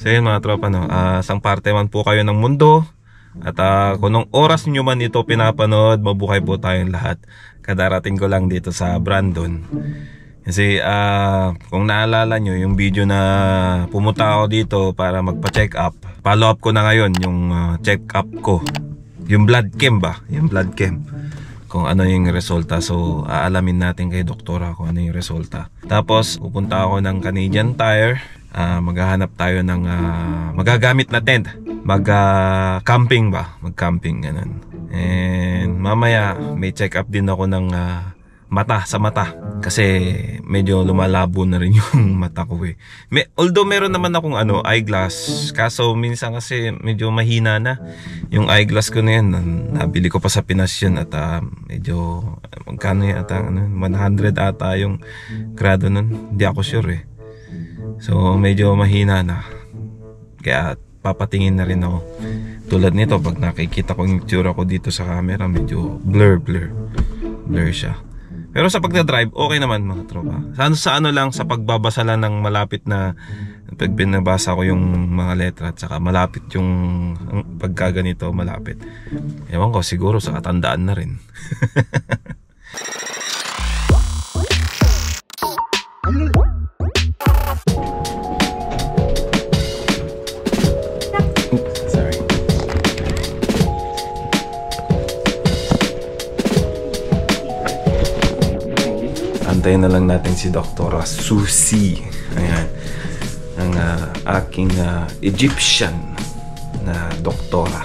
So yun mga tropa, no? Sang parte man po kayo ng mundo. At kung nung oras nyo man ito pinapanood, mabuhay po tayong lahat. Kadarating ko lang dito sa Brandon. Kasi kung naalala nyo yung video na pumunta ako dito para magpa-check up, follow up ko na ngayon yung check up ko. Yung blood chem ba? Yung blood chem, kung ano yung resulta. So aalamin natin kay doktora kung ano yung resulta. Tapos pupunta ako ng Canadian Tire. Maghahanap tayo ng magagamit na tent. Mag-camping ba? Mag-camping, ganun. And mamaya may check up din ako ng mata, sa mata. Kasi medyo lumalabo na rin yung mata ko eh. Although meron naman akong eyeglass. Kaso minsan kasi medyo mahina na. Yung eyeglass ko na yan, nabili ko pa sa Pinas yun. At medyo, magkano yata, 100 ata yung grado nun. Hindi ako sure eh. So medyo mahina na. Kaya papatingin na rin ako. Tulad nito, pag nakikita ko yung tsura ko dito sa camera, medyo blur siya. Pero sa pagdadrive, okay naman mga tropa. Sa ano lang, sa pagbabasa lang ng malapit na, pag binabasa ko yung mga letra at saka malapit yung pagka ganito, malapit. Ewan ko, siguro sa katandaan na rin. Antayin na lang natin si Dr. Susie. Ayan. Ang aking Egyptian na doktora.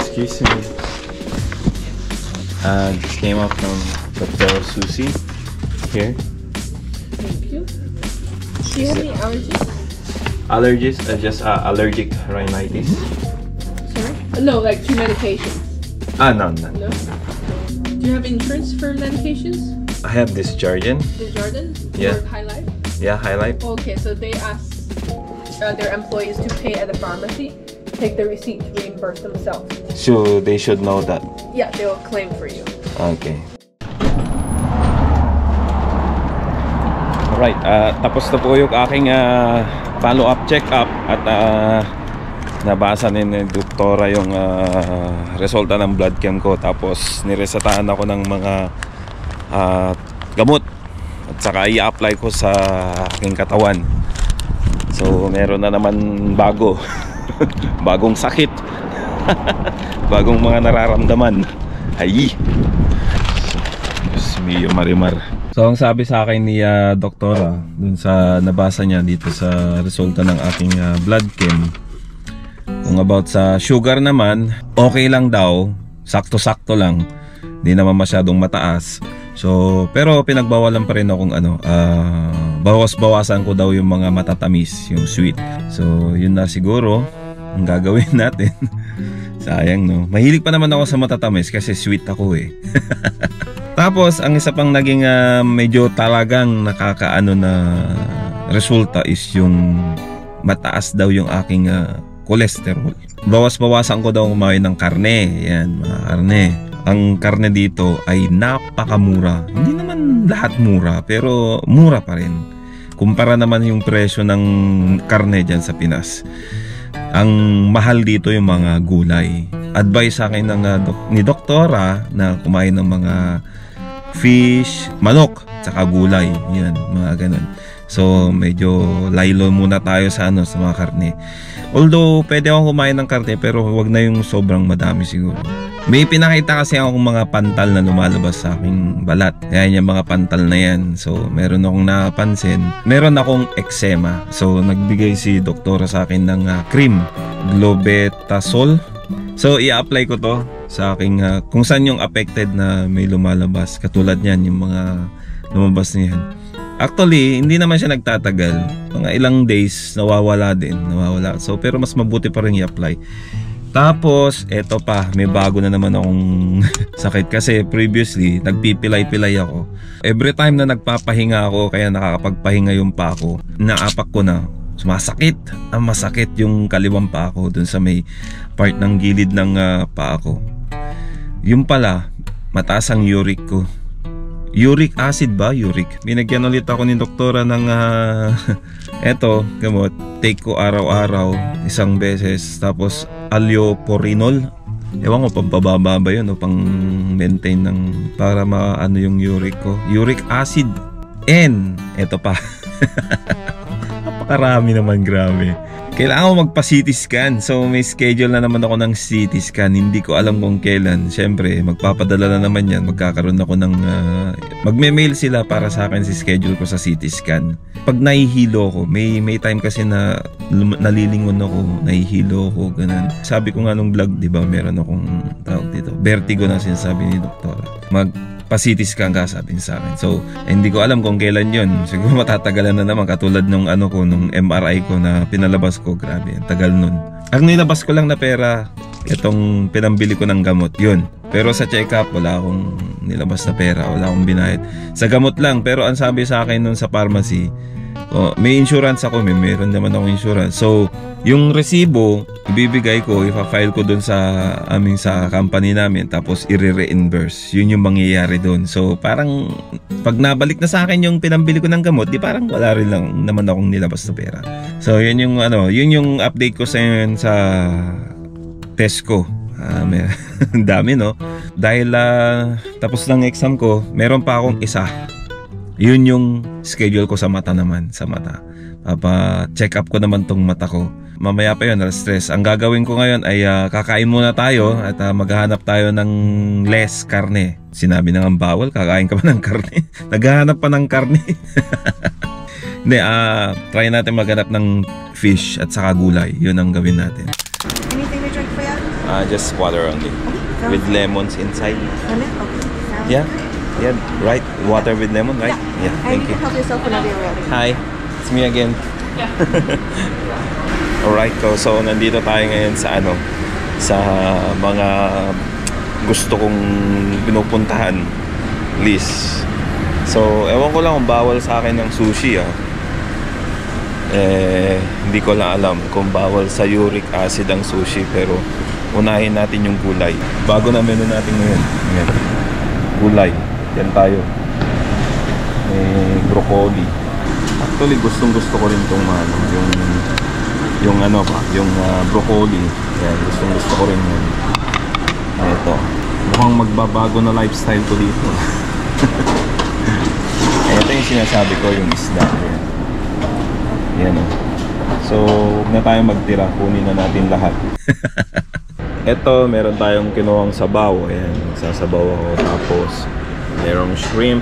Excuse me. This came up from Dr. Susie. Here. Thank you. Do you have any allergies? Allergies? Just allergic rhinitis. Sorry? No, like to medications. No. No? Do you have insurance for medications? I have this Jardian. The Jordan? Yeah. Or High Life? Yeah, High Life. Okay, so they ask their employees to pay at the pharmacy, take the receipt to reimburse themselves. So they should know that. Yeah, they will claim for you. Okay. Alright, tapos na po yung aking follow-up check-up at nabasa ni doktora yung resulta ng blood chem ko. Tapos niresetahan ako ng mga gamot at saka i-apply ko sa aking katawan. So meron na naman bago bagong sakit. Bagong mga nararamdaman. Ay, Diyos mio, marimar. So ang sabi sa akin ni doktora dun sa nabasa niya dito sa resulta ng aking blood chem, kung about sa sugar naman, okay lang daw, sakto-sakto lang, di naman masyadong mataas. So pero pinagbawalan pa rin akong bawas-bawasan ko daw yung mga matatamis, yung sweet. So yun na siguro ang gagawin natin. Sayang, no? Mahilig pa naman ako sa matatamis kasi sweet ako eh. Tapos ang isa pang naging medyo talagang nakakaano na resulta is yung mataas daw yung aking cholesterol. Bawas-bawasan ko daw kumain ng karne. Yan, mga karne. Ang karne dito ay napakamura. Hindi naman lahat mura, pero mura pa rin. Kumpara naman yung presyo ng karne dyan sa Pinas. Ang mahal dito yung mga gulay. Advice sa akin ni doktora na kumain ng mga fish, manok, tsaka gulay. Yan, mga ganun. So medyo laylo muna tayo sa sa mga karne. Although pwede akong kumain ng karne, pero wag na yung sobrang madami siguro. May pinakita kasi akong mga pantal na lumalabas sa aking balat. Kaya yung mga pantal na yan. So meron akong napansin. Meron akong eczema. So nagbigay si doktora sa akin ng cream, Globetasol. So i-apply ko to sa aking kung saan yung affected na may lumalabas. Katulad niyan, yung mga lumabas niyan. Actually, hindi naman siya nagtatagal. Mga ilang days, nawawala din. Nawawala. So, pero mas mabuti pa rin i-apply. Tapos, eto pa, may bago na naman akong sakit. Kasi previously, nagpipilay-pilay ako. Every time na nagpapahinga ako, kaya nakakapagpahinga yung pa ako, naapak ko na, sumasakit. Masakit yung kaliwang pa ako dun sa may part ng gilid ng pa ako. Yung pala, mataas ang uric ko. Uric acid ba? Uric. Binigyan ulit ako ni doktora ng Eto, gamot, take ko araw-araw, isang beses, tapos allopurinol. Ewan ko, pampababa ba yun o pang maintain ng, para maano yung uric ko. Uric acid. And, eto pa. Napakarami naman, grabe. Kailangan ko magpa-CT scan. So may schedule na naman ako ng CT scan. Hindi ko alam kung kailan. Siyempre, magpapadala na naman yan. Magkakaroon ako ng magme-mail sila para sa akin si schedule ko sa CT scan. Pag nahihilo ko, may time kasi na nalilingon ako, nahihilo ako, ganun. Sabi ko nga nung vlog, di ba, meron akong tawag dito, vertigo na sinasabi ni doktora. Pa-CT scan ka, sabi niya sa akin. So, hindi ko alam kung kailan yun. Siguro matatagalan na naman, katulad nung nung MRI ko na pinalabas ko. Grabe, ang tagal nun. Ang nilabas ko lang na pera, itong pinambili ko ng gamot, yun. Pero sa check-up, wala akong nilabas na pera, wala akong binayad. Sa gamot lang, pero ang sabi sa akin nun sa pharmacy, may insurance ako, meron naman akong insurance. So, yung resibo, ibibigay ko, ipa-file ko dun sa company namin, tapos i-reimburse. Yun yung mangyayari dun. So, parang pag nabalik na sa akin yung pinambili ko ng gamot, di parang wala rin lang naman akong nilabas na pera. So, yun yung update ko sa test ko. Ang dami, no? Dahil tapos ng exam ko, meron pa akong isa. Yun yung schedule ko sa mata naman, sa mata. Check up ko naman tong mata ko. Mamaya pa yun, stress. Ang gagawin ko ngayon ay kakain muna tayo at maghahanap tayo ng less karne. Sinabi na nga bawal, kakain ka pa ng karne. Naghahanap pa ng karne. Hindi, try natin maghanap ng fish at saka gulay. Yun ang gawin natin. Anything to drink for you? Just water only. Okay. With lemons inside. Lemon? Okay. Sounds Yeah. good. Yeah, right. Water with lemon, right? Yeah, And thank you you. can help yourself whenever you're ready. Hi, it's me again. Alright, so nandito tayo ngayon sa sa mga gusto kong pinupuntahan list. So, ewan ko lang kung bawal sa akin ng sushi hindi ko lang alam kung bawal sa uric acid ang sushi, pero unahin natin yung gulay. Bago na menu natin ngayon. Ayan. Gulay. Yan tayo. Broccoli. Actually, gustong-gusto ko rin tong yung broccoli. Yan, gustong-gusto ko rin yun. Ito. Mukhang magbabago na lifestyle ko dito. Ito yung sinasabi ko, yung isda. Yan. So, huwag na tayong magtira. Kunin na natin lahat. Ito, meron tayong kinuhang sabaw. Ayan, sasabaw ako. Tapos, merong shrimp.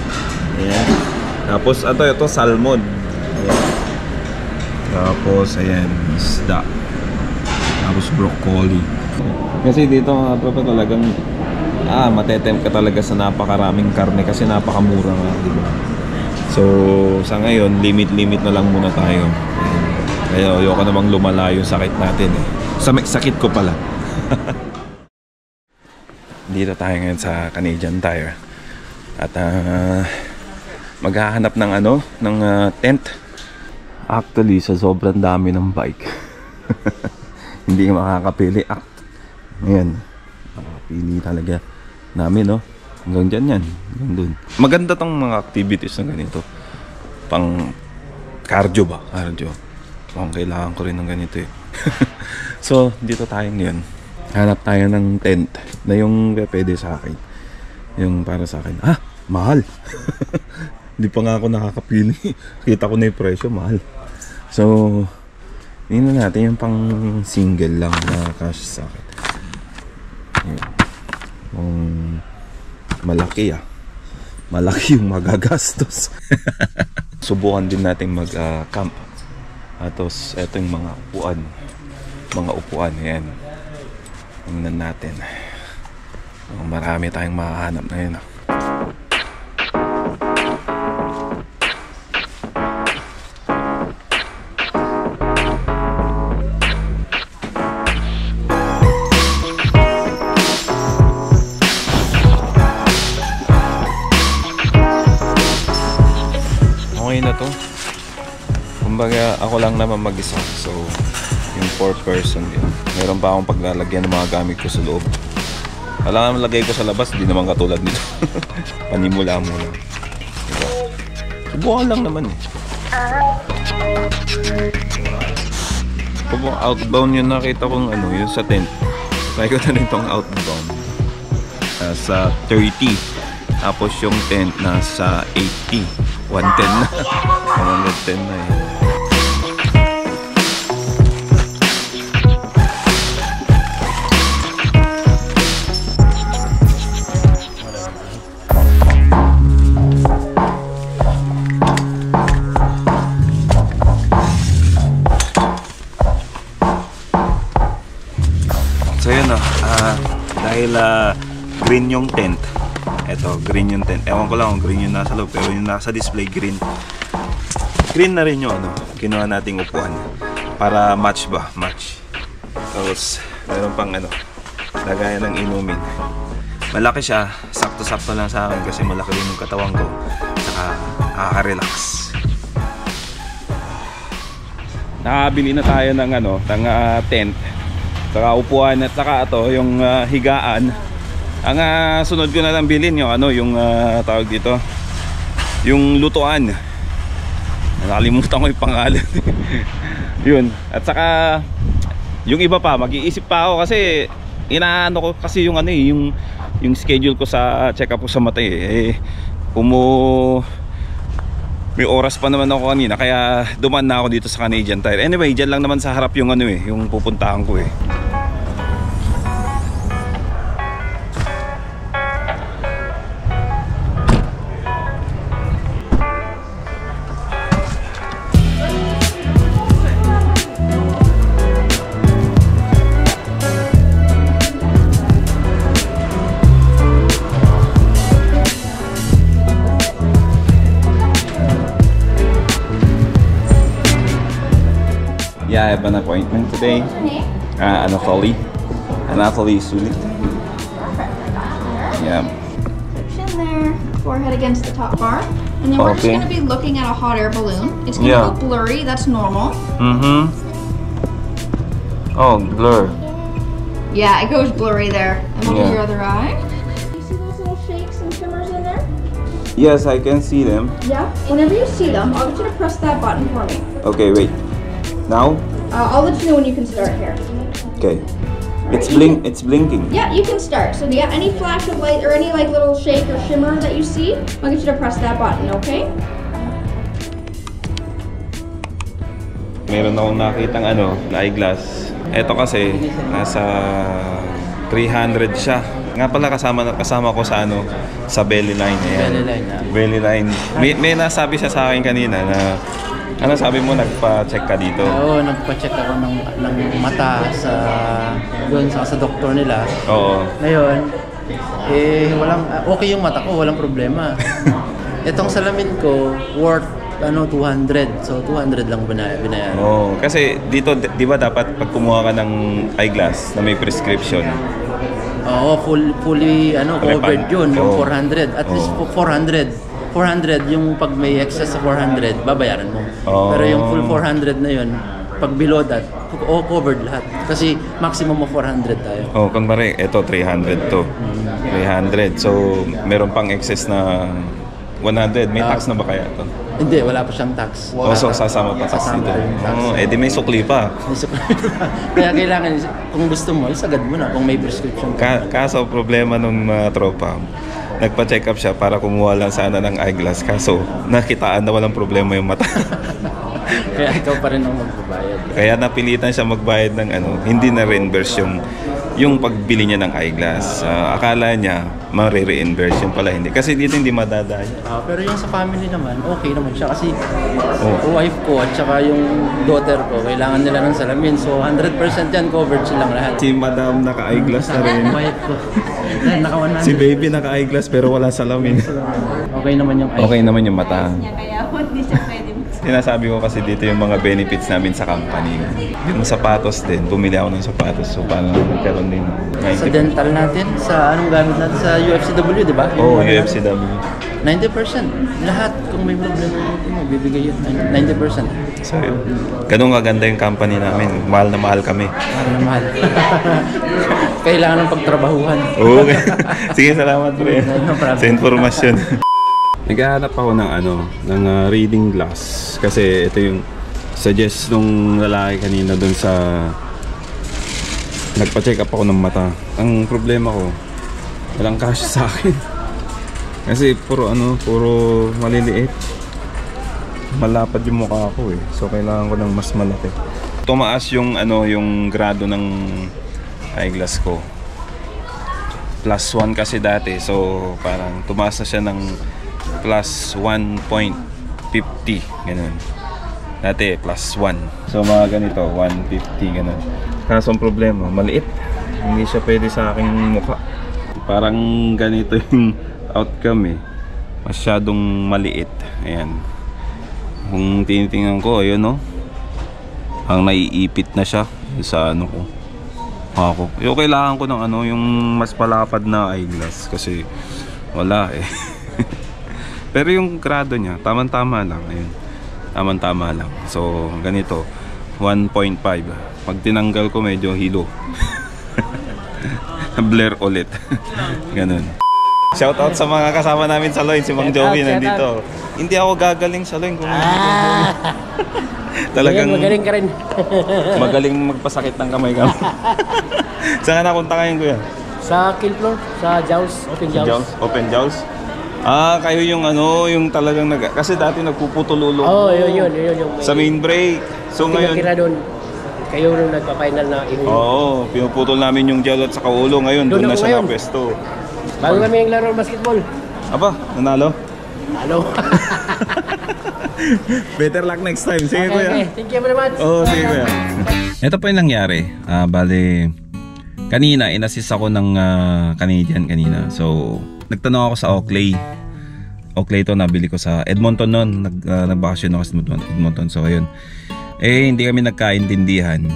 Ayan. Tapos, ito salmon. Ayan. Tapos, ayan, isda. Tapos, broccoli. Kasi dito, talagang matetempt ka talaga sa napakaraming karne kasi napakamura nga, di ba? So, sa ngayon, limit na lang muna tayo. Ayan. Kaya ayoko namang lumala yung sakit natin sakit ko pala. Dito tayo ngayon sa Canadian Tire at maghahanap ng tent. Actually, sa sobrang dami ng bike hindi makakapili. Ngayon, makakapili talaga namin, hanggang dyan yan, hanggang dun. Maganda tong mga activities na ganito, pang cardio ba? Cardio. Kailangan ko rin ng ganito So, dito tayo ngayon. Hanap tayo ng tent na yung pwede sa akin. Yung para sa akin. Mahal. Hindi pa nga ako nakakapili. Kita ko na yung presyo, mahal. So, tingnan natin yung pang single lang na cash sa akin. Malaki malaki yung magagastos. Subukan din natin mag-camp. Tapos eto yung mga upuan, ayan. Tingnan natin. Marami tayong makahanap na yun. Okay na to. Kumbaga ako lang naman mag-isa. So yung 4 person din. Meron pa akong paglalagyan ng mga gamit ko sa loob. Kailangan malagay ko sa labas, hindi naman katulad nito. Panimula muna. Diba? Subukan lang naman Kung outbound yung nakita kong ano, yung sa tent. Try ko na rin itong outbound. Sa 30. Tapos yung tent nasa 80. 110 na. 110 na eh. So yun o, dahil green yung tent. Eto, green yung tent. Ewan ko lang kung green yung nasa loob, pero yung nasa display green. Green na rin yung ano, kinuha nating upuan. Para match ba? Match. Tapos, meron pang ano, lagayan ng inumin. Malaki siya, sakto-sakto lang sa akin kasi malaki rin yung katawan ko. Saka, nakaka-relax. Nakabili na tayo ng ano, ng tent. Saka upuan at saka ito, yung higaan. Ang sunod ko na lang bilhin yung ano, yung tawag dito, yung lutuan. Nakalimutan ko yung pangalan. Yun. At saka yung iba pa, mag-iisip pa ako kasi inaano ko kasi yung ano eh, yung schedule ko sa check-up ko sa mata eh. May oras pa naman ako kanina kaya dumaan na ako dito sa Canadian Tire. Anyway, dyan lang naman sa harap yung ano eh, yung pupuntahan ko eh. Yeah, I have an appointment today. Anatoly Sulit. Yeah. Chin there, forehead against the top bar. And then we're just going to be looking at a hot air balloon. It's going to go blurry, that's normal. Mm-hmm. Oh, blur. Yeah, it goes blurry there. And look at your other eye. You see those little shakes and shimmers in there? Yes, I can see them. Yeah. Whenever you see them, I'll get you to press that button for me. Okay, wait. Now? I'll let you know when you can start here. Okay. It's blinking. Yeah, you can start. So yeah, any flash of light or any like little shake or shimmer that you see, I'll get you to press that button, okay? Meron akong nakitang ano, na eyeglass. Ito kasi nasa 300 siya. Nga pala kasama ko sa ano, sa belly line. Ayan. Belly line. May nasabi siya sa akin kanina na ano sabi mo, nagpa-check ka dito? Oo, nagpa-check ako ng mata sa doktor nila. Oo. Ngayon, okay yung mata ko, walang problema. Itong salamin ko, worth 200. So 200 lang binayaran. Oo, kasi dito, di ba dapat pag kumuha ka ng eyeglass na may prescription? Oo, fully covered yun, yung 400. At least 400 yung pag may excess sa 400 babayaran mo. Pero yung full 400 na yun, pag below that, covered lahat. Kasi maximum of 400 tayo. Oh, kunwari, ito 300 to. 300. So, meron pang excess na 100. May tax na ba kaya ito? Hindi, wala pa siyang tax. So sasama pa tax dito. Di may sukli pa. Kaya kailangan, kung gusto mo, isagad mo na kung may prescription ka. Kaso problema nung tropa, nagpa-check up siya para kumuha lang sana ng eyeglass. Kaso nakitaan na walang problema yung mata. Kaya ikaw pa rin ang magbabayad. Kaya napilitan siya magbayad ng hindi na reimburse yung pagbili niya ng eyeglass. Akala niya ma-reimburse, yung pala hindi. Kasi dito hindi madadaya. Pero yung sa family naman, okay naman siya. Kasi wife ko at saka yung daughter ko, kailangan nila ng salamin. So 100% yan, covered silang lahat. Si madam naka-eyeglass na rin. Wife ko. Naka-100. Si baby naka-eyeglass pero wala salamin. Okay naman yung eyeglass. Okay naman yung mata. Kaya hindi siya pwede. Sinasabi ko kasi dito yung mga benefits namin sa company. Yung sapatos din, bumili ako ng sapatos. So paano nagkaroon din. Sa dental natin, sa anong gamit natin sa UFCW, di ba? Oo, UFCW. 90%. Lahat, kung may problema mo, bibigay yun. 90%. So yun. Ganun kaganda yung company namin. Mahal na mahal kami. Mahal na mahal. Kailangan ng pagtrabahuhan. Okay. Sige, salamat po sa informasyon. Naghahanap ako ng ng reading glass kasi ito yung suggest nung lalaki kanina dun sa nagpa-check up ako ng mata. Ang problema ko, walang cash sa akin. Kasi puro maliliit. Malapad yung mukha ko eh. So kailangan ko ng mas malaki. Tumaas yung yung grado ng eyeglass ko. +1 kasi dati. So parang tumaas na siya ng +1.50 ganun. Dati +1. So mga ganito 150 ganun. Kaso ang problema, maliit. Hindi siya pwede sa aking mukha. Parang ganito yung outcome eh. Masyadong maliit. Ayan. Kung tinitingnan ko, ayun no. Ang naiipit na siya sa ko. Ako. Yung kailangan ko ng yung mas palapad na eyeglass kasi wala eh. Pero yung grado niya, tamang-tama lang. Ayun. Tamang-tama lang. So, ganito. 1.5. Pag tinanggal ko medyo hilo. Blur ulit. Ganun. Shoutout sa mga kasama namin sa Loin. Si Mang Joey nandito. Hindi ako gagaling sa Loin. Talagang magaling ka rin. Magaling magpasakit ng kamay ka. Saan ka nakunta ngayon, kuya? Sa kill floor, sa Jaws, Open Jaws. Open Jaws? Kayo yung yung talagang kasi dati nagpuputol ulo. Yun yung sa main break. So ngayon doon. Kayo nung nagpa-final na Oo, pinuputol namin yung gel at saka ulo. Ngayon doon na siya nakapwesto. Bago kami yung laro basketball. Aba, nanalo? Halo. Better luck next time. Sige, kuya. Okay. Thank you very much. Sige, kuya. Ito po yung nangyari. Bale, kanina, in-assist ako ng Canadian kanina. So, nagtanong ako sa Oakley. Oakley ito, nabili ko sa Edmonton noon. Nagbakasyon ako sa Edmonton. So, ayun. Hindi kami nagkaintindihan.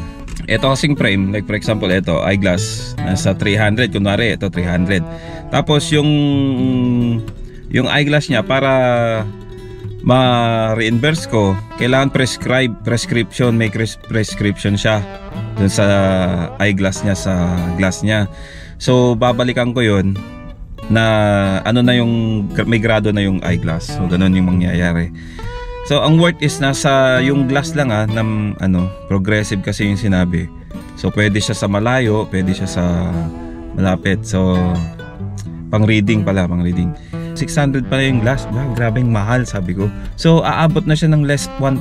Ito kasing frame, like for example, ito, eyeglass, nasa 300. Kunwari, ito 300. Tapos, yung eyeglass niya, para ma-reimburse ko, kailangan prescription, may prescription siya dun sa eyeglass niya, sa glass niya. So babalikan ko yun na na yung may grado na yung eyeglass. So ganun yung mangyayari. So ang worth is nasa yung glass lang ng progressive kasi yung sinabi. So pwede siya sa malayo, pwede siya sa malapit. So pang reading pala, pang reading. 600 pala yung glass. Grabeng mahal, sabi ko. So aabot na siya ng less $1,000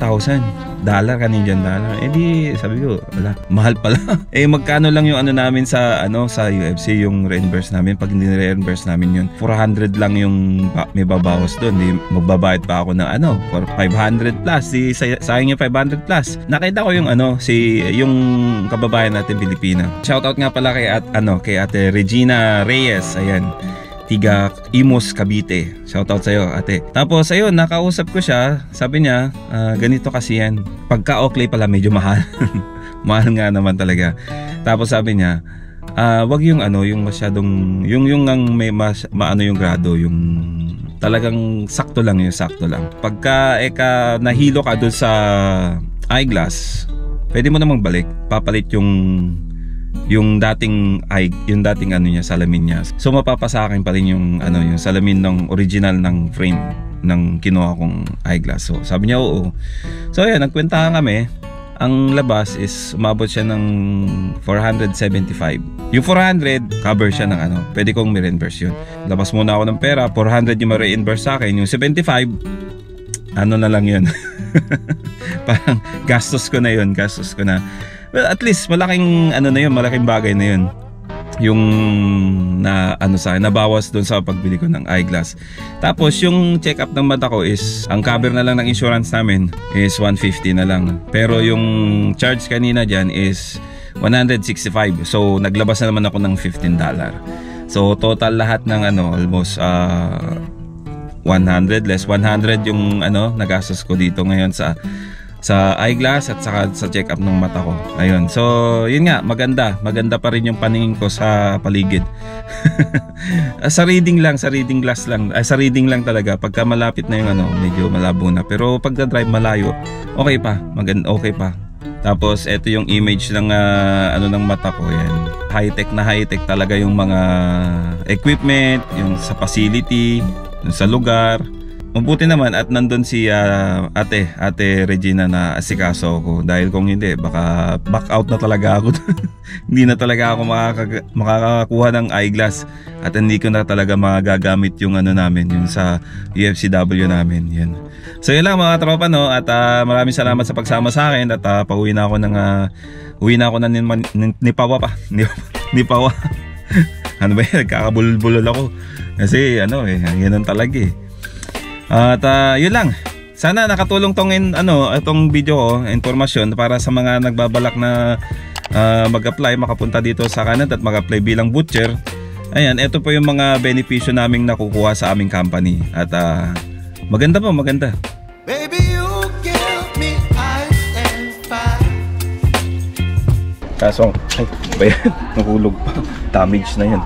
Canadian dollar. Di sabi ko, wala, mahal pala. Magkano lang yung namin sa sa UFC, yung reimburse namin. Pag hindi reimburse namin yun, 400 lang yung may babawas doon. Di magbabayad pa ako ng for 500 plus. Sayang yung 500 plus. Nakita ko yung yung kababayan natin Pilipina. Shoutout nga pala kay kay Ate Regina Reyes. Ayan, tiga Imus, Cavite. Shoutout sa'yo, ate. Tapos ayun, nakausap ko siya. Sabi niya, ganito kasi yan. Pagka Oakley pala medyo mahal. Mahal nga naman talaga. Tapos sabi niya, wag yung yung masyadong yung ang may yung grado, yung talagang sakto lang, yung sakto lang. Pagka nahilo ka doon sa eyeglass, pwede mo namang balik, papalit yung dating niya, salamin niya. So mapapasa akin pa rin yung yung salamin ng original ng frame ng kinuha kong eyeglass. So sabi niya oo. So ayan, nagkwentahan kami. Ang labas is umabot siya ng 475. Yung 400 cover siya ng pwede kong i-reimburse yun. Labas muna ako ng pera, 400 yung ma-reimburse sa akin. Yung 75 na lang yun. Parang gastos ko na yun, well, at least malaking malaking bagay na yun. Yung sa akin, nabawas doon sa pagbili ko ng eyeglass. Tapos yung check-up ng mata ko is, ang cover na lang ng insurance namin is 150 na lang. Pero yung charge kanina dyan is 165. So naglabas na naman ako ng $15. So total lahat ng almost 100 less 100 yung nagastos ko dito ngayon sa eyeglass at saka sa check-up ng mata ko. Ayun. So, yun nga, maganda pa rin yung paningin ko sa paligid. Sa reading glass lang. Sa reading lang talaga. Pagka malapit na yung medyo malabo na. Pero pagka drive malayo, okay pa. Okay pa. Tapos, ito yung image ng ng mata ko. Yan. High-tech talaga yung mga equipment, yung sa facility, yung sa lugar. mabuti naman at nandun si ate Regina na asikaso ako, dahil kung hindi baka back out na talaga ako. Hindi na talaga ako makakakuha ng eyeglass at hindi ko na talaga magagamit yung ano namin, yung sa UFCW namin. Yan. So yun lang mga tropa, no, at maraming salamat sa pagsama sa akin at pauwi na ako ng uwi na ako ni Pawa pa. Ni Pawa. Ano ba yan? Nagkakabulol-bulol ako. Kasi ano ganun talaga eh. At yun lang. Sana nakatulong itong video ko, informasyon para sa mga nagbabalak na mag-apply, makapunta dito sa Canada at mag-apply bilang butcher. Ayan, ito po yung mga benepisyo naming nakukuha sa aming company. At maganda po, maganda. Baby, you give me ice and fire. Kaso, ay, ba yan? Nahulog pa. Damage na yan.